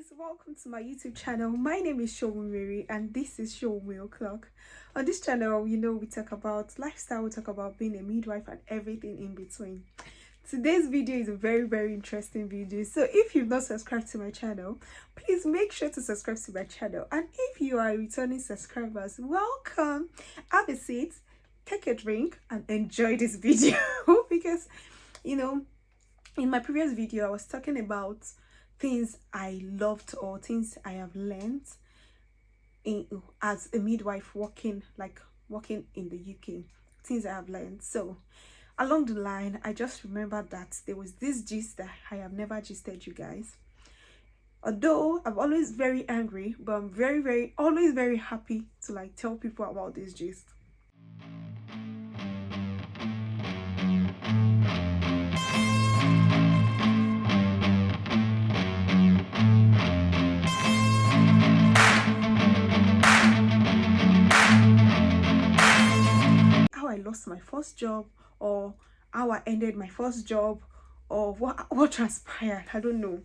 guys, welcome to my YouTube channel. My name is Showumi and this is Showumi O'Clock. On this channel, we talk about lifestyle, we talk about being a midwife and everything in between. Today's video is a very interesting video. So if you've not subscribed to my channel, please make sure to subscribe to my channel. And if you are a returning subscribers, welcome. Have a seat, take a drink and enjoy this video because in my previous video I was talking about things I loved or things I have learned as a midwife working in the UK, things I have learned. So along the line, I just remembered that there was this gist that I have never gisted you guys. Although I'm always very angry, but I'm always very happy to tell people about this gist. I lost my first job, or how I ended my first job, or what transpired. I don't know.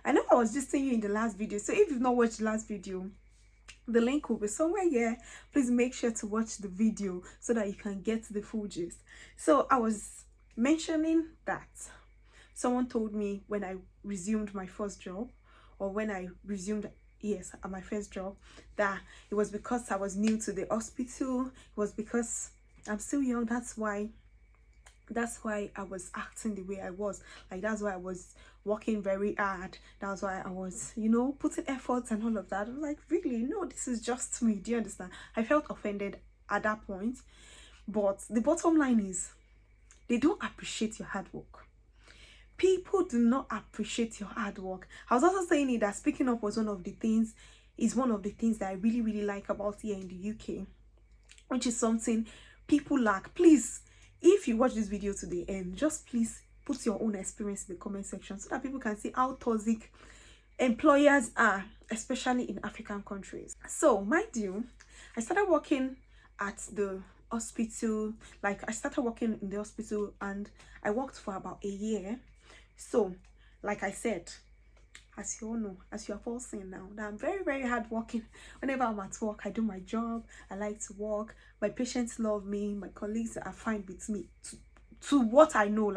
I know I was just saying you in the last video, so if you've not watched the last video, the link will be somewhere here. Please make sure to watch the video so that you can get the full gist. So I was mentioning that someone told me when I resumed my first job, or when I resumed at my first job, that it was because I was new to the hospital. It was because I'm still young. That's why I was acting the way I was. That's why I was working very hard. That's why I was putting efforts and all of that. I was like, really? No, this is just me. Do you understand? I felt offended at that point. But the bottom line is, they don't appreciate your hard work. People do not appreciate your hard work. I was also saying that speaking up was one of the things that I really like about here in the UK, which is something people lack. Please, if you watch this video to the end, just please put your own experience in the comment section so that people can see how toxic employers are, especially in African countries. So mind you, I started working at the hospital. I started working in the hospital and I worked for about a year. So like I said, as you all know, as you have all seen now, that I'm very hardworking. Whenever I'm at work, I do my job. I like to work. My patients love me. My colleagues are fine with me. To what I know,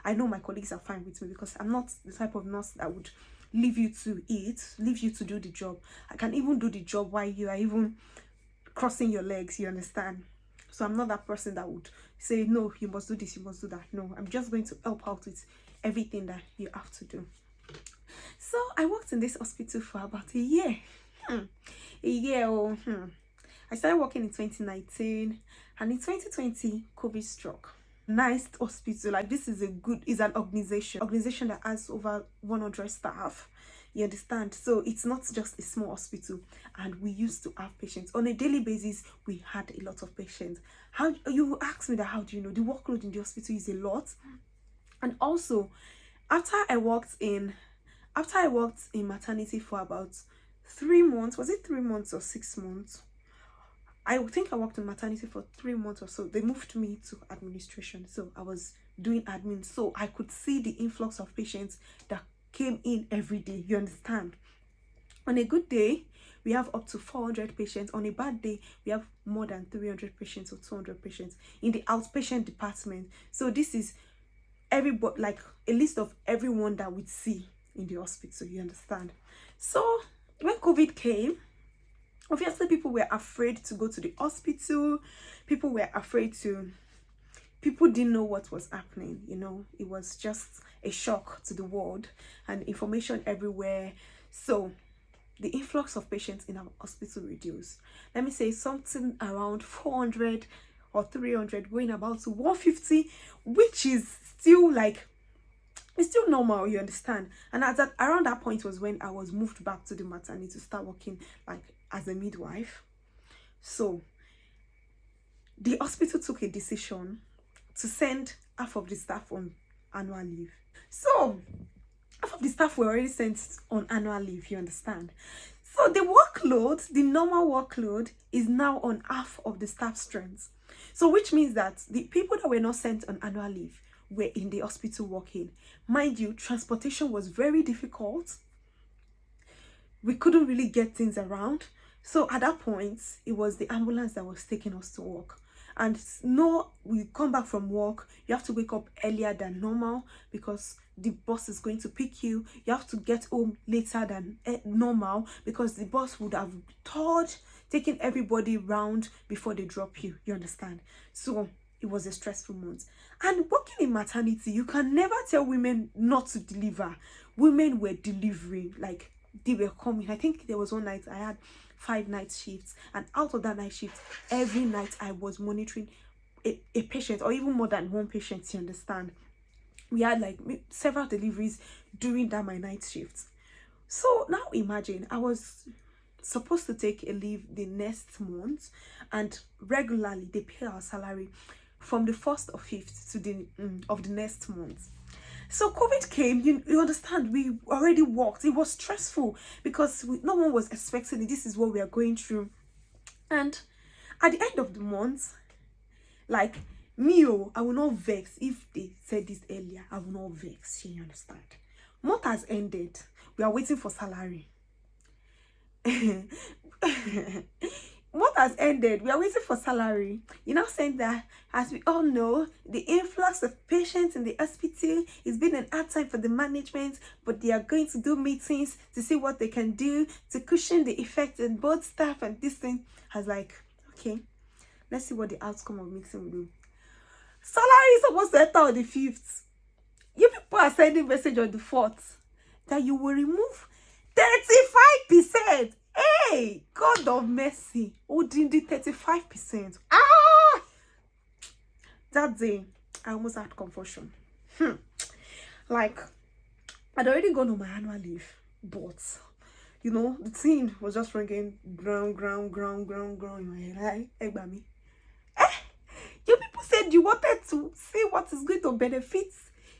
I know my colleagues are fine with me because I'm not the type of nurse that would leave you to eat, leave you to do the job. I can even do the job while you are even crossing your legs, you understand? So I'm not that person that would say, no, you must do this, you must do that. No, I'm just going to help out with everything that you have to do. So I worked in this hospital for about a year. I started working in 2019, and in 2020 COVID struck. Nice hospital. This is an organization that has over 100 staff. You understand? So it's not just a small hospital, and we used to have patients on a daily basis. We had a lot of patients. How you ask me that? How do you know? The workload in the hospital is a lot. And also, after I worked in maternity for about 3 months, was it 3 months or 6 months? I think I worked in maternity for 3 months or so. They moved me to administration, so I was doing admin, so I could see the influx of patients that came in every day. You understand? On a good day, we have up to 400 patients. On a bad day, we have more than 300 patients or 200 patients in the outpatient department. So this is everybody, a list of everyone that we'd see in the hospital. You understand? So when COVID came, obviously people were afraid to go to the hospital. People didn't know what was happening. It was just a shock to the world and information everywhere. So the influx of patients in our hospital reduced. Let me say something around 400 or 300, going about to 150, which is still it's still normal, you understand? And around that point was when I was moved back to the maternity to start working as a midwife. So the hospital took a decision to send half of the staff on annual leave. So half of the staff were already sent on annual leave, you understand? So the normal workload is now on half of the staff strength. So which means that the people that were not sent on annual leave were in the hospital working. Mind you, transportation was very difficult. we couldn't really get things around. So at that point, it was the ambulance that was taking us to work. And no, we come back from work, you have to wake up earlier than normal because the bus is going to pick you. You have to get home later than normal because the bus would have thought taking everybody round before they drop you. You understand? So it was a stressful month. And working in maternity, you can never tell women not to deliver. Women were delivering, like they were coming. I think there was one night I had 5 night shifts, and out of that night shift, every night I was monitoring a patient, or even more than one patient. You understand? We had like several deliveries during that my night shift. So now imagine, I was supposed to take a leave the next month, and regularly they pay our salary from the 1st or 5th to the of the next month. So COVID came, you understand, we already worked. It was stressful because no one was expecting it. This is what we are going through. And at the end of the month, like me, I will not vex. If they said this earlier, I will not vex. You understand? Month has ended. We are waiting for salary. Month has ended. We are waiting for salary. You know, saying that, as we all know, the influx of patients in the hospital is been an hard time for the management, but they are going to do meetings to see what they can do to cushion the effect in both staff. And this thing has like, okay, let's see what the outcome of meeting will do. Salary is supposed to enter on the 5th. You people are sending message on the 4th that you will remove 35%. Hey, God of mercy. Oh, did the 35%. Ah! That day, I almost had confusion. Like, I'd already gone on my annual leave, but, you know, the thing was just ringing ground in my head. Hey, Egbami. You people said you wanted to see what is going to benefit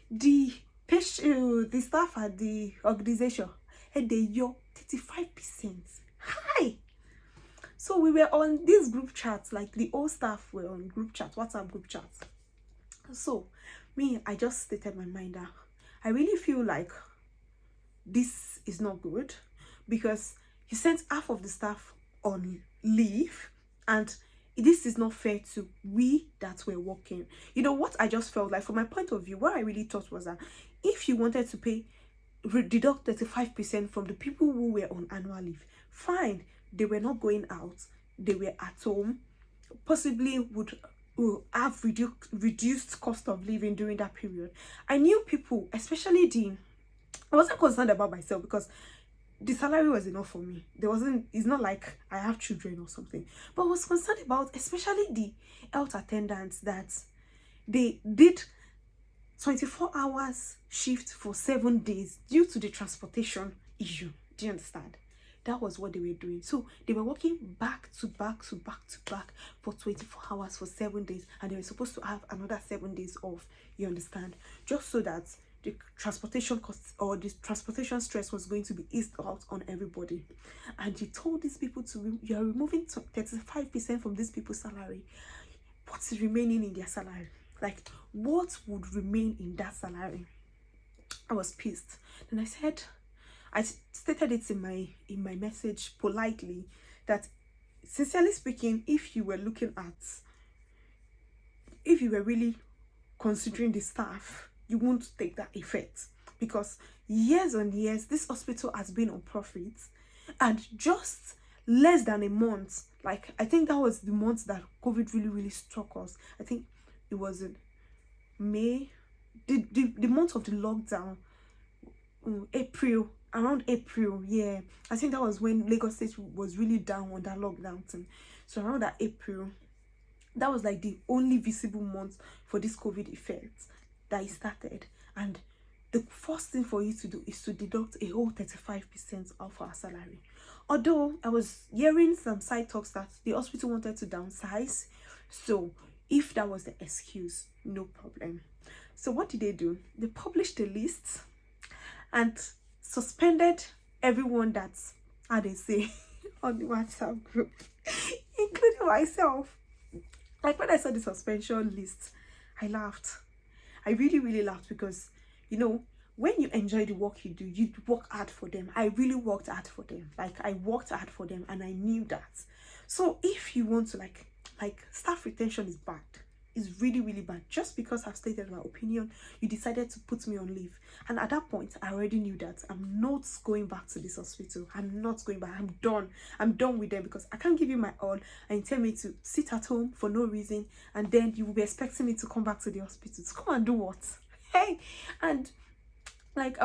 the patient, the staff at the organization. And they yo 35%. Hi. So we were on these group chats, like the old staff were on group chat, WhatsApp group chats. So me, I just stated my mind that I really feel like this is not good, because you sent half of the staff on leave, and this is not fair to we that were working. You know what I just felt like, from my point of view, what I really thought was that if you wanted to pay, deduct 35% from the people who were on annual leave, fine. They were not going out, they were at home, possibly would have reduced cost of living during that period. I knew people, especially I wasn't concerned about myself because the salary was enough for me. It's not like I have children or something, but I was concerned about especially the health attendants that they did 24 hours shift for 7 days due to the transportation issue. Do you understand? That was what they were doing. So they were working back to back for 24 hours for 7 days, and they were supposed to have another 7 days off. You understand? Just so that the transportation costs or the transportation stress was going to be eased out on everybody. And you told these people you are removing 35% from these people's salary. What's remaining in their salary? Like, what would remain in that salary? I was pissed. Then I stated it in my message politely that, sincerely speaking, if you were really considering the staff, you won't take that effect, because years on years this hospital has been on profit, and just less than a month, like I think that was the month that COVID really struck us. I think it was in May, the month of the lockdown, around April, yeah. I think that was when Lagos State was really down on that lockdown thing. So around that April, that was like the only visible month for this COVID effect that it started. And the first thing for you to do is to deduct a whole 35% of our salary. Although I was hearing some side talks that the hospital wanted to downsize, so if that was the excuse, no problem. So what did they do? They published a list and suspended everyone that's, how they say, on the WhatsApp group, including myself. Like, when I saw the suspension list, I laughed. I really laughed, because, you know, when you enjoy the work you do, you work hard for them. I really worked hard for them. Like, I worked hard for them, and I knew that. So if you want to like staff retention is bad. It's really, really bad. Just because I've stated my opinion, you decided to put me on leave. And at that point, I already knew that I'm not going back to this hospital. I'm not going back. I'm done. I'm done with them, because I can't give you my all and tell me to sit at home for no reason, and then you will be expecting me to come back to the hospital. To come and do what? Hey, and like,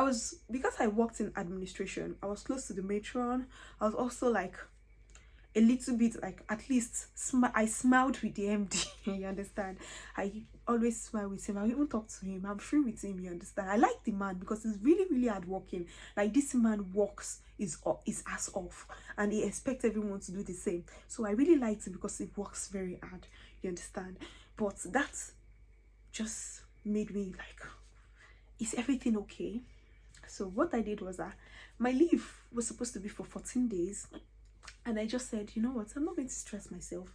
because I worked in administration, I was close to the matron. I was also like a little bit, like, at least I smiled with the MD. You understand? I always smile with him. I even talk to him. I'm free with him. You understand? I like the man because he's really, really hardworking. Like, this man works his ass off, and he expects everyone to do the same. So I really liked him because he works very hard. You understand? But that just made me like, is everything okay? So what I did was that my leave was supposed to be for 14 days. And I just said, you know what, I'm not going to stress myself.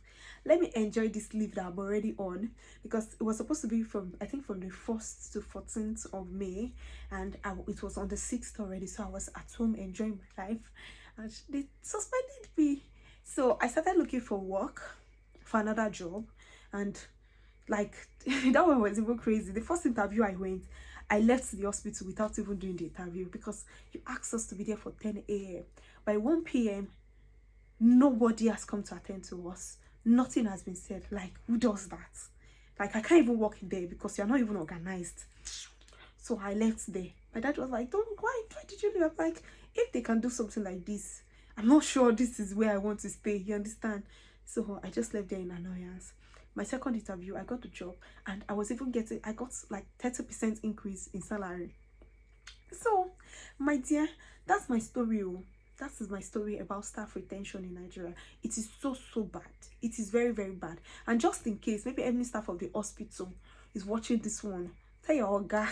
Let me enjoy this leave that I'm already on, because it was supposed to be from, I think, from the 1st to 14th of May, and it was on the 6th already. So I was at home enjoying my life, and they suspended me. So I started looking for work, for another job, and like that one was even crazy. The first interview I went, I left the hospital without even doing the interview, because you asked us to be there for 10 a.m. By 1 p.m. nobody has come to attend to us. Nothing has been said. Like, who does that? Like, I can't even work in there because you're not even organized. So I left there. My dad was like, why did you leave? I'm like, if they can do something like this, I'm not sure this is where I want to stay. You understand? So I just left there in annoyance. My second interview, I got the job, and I got like 30% increase in salary. So, my dear, that's my story. That is my story about staff retention in Nigeria. It is so bad. It is very, very bad. And just in case, maybe any staff of the hospital is watching this one, tell your guy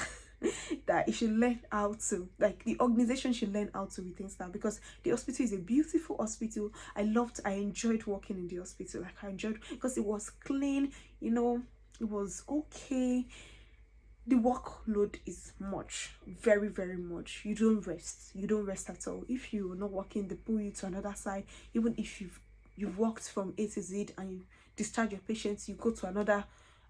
that it should learn how to, like, the organization should learn how to retain staff, because the hospital is a beautiful hospital. I enjoyed working in the hospital. Like, I enjoyed, because it was clean, you know, it was okay. The workload is much, very, very much. You don't rest at all. If you're not working, they pull you to another side. Even if you've worked from A to Z and you discharge your patients, you go to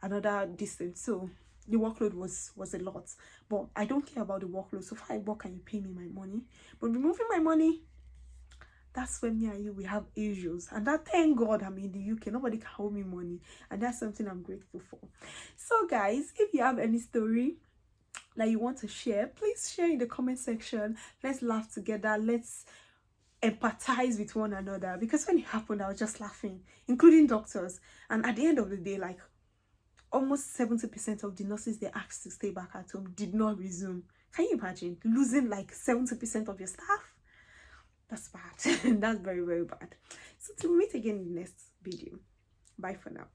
another distance. So the workload was a lot, but I don't care about the workload. So far I work and you pay me my money. But removing my money, that's when me and you, we have issues. And that, thank God I'm in the UK. Nobody can owe me money. And that's something I'm grateful for. So guys, if you have any story that you want to share, please share in the comment section. Let's laugh together. Let's empathize with one another. Because when it happened, I was just laughing, including doctors. And at the end of the day, like, almost 70% of the nurses they asked to stay back at home did not resume. Can you imagine losing like 70% of your staff? That's bad. That's very, very bad. So till we meet again in the next video. Bye for now.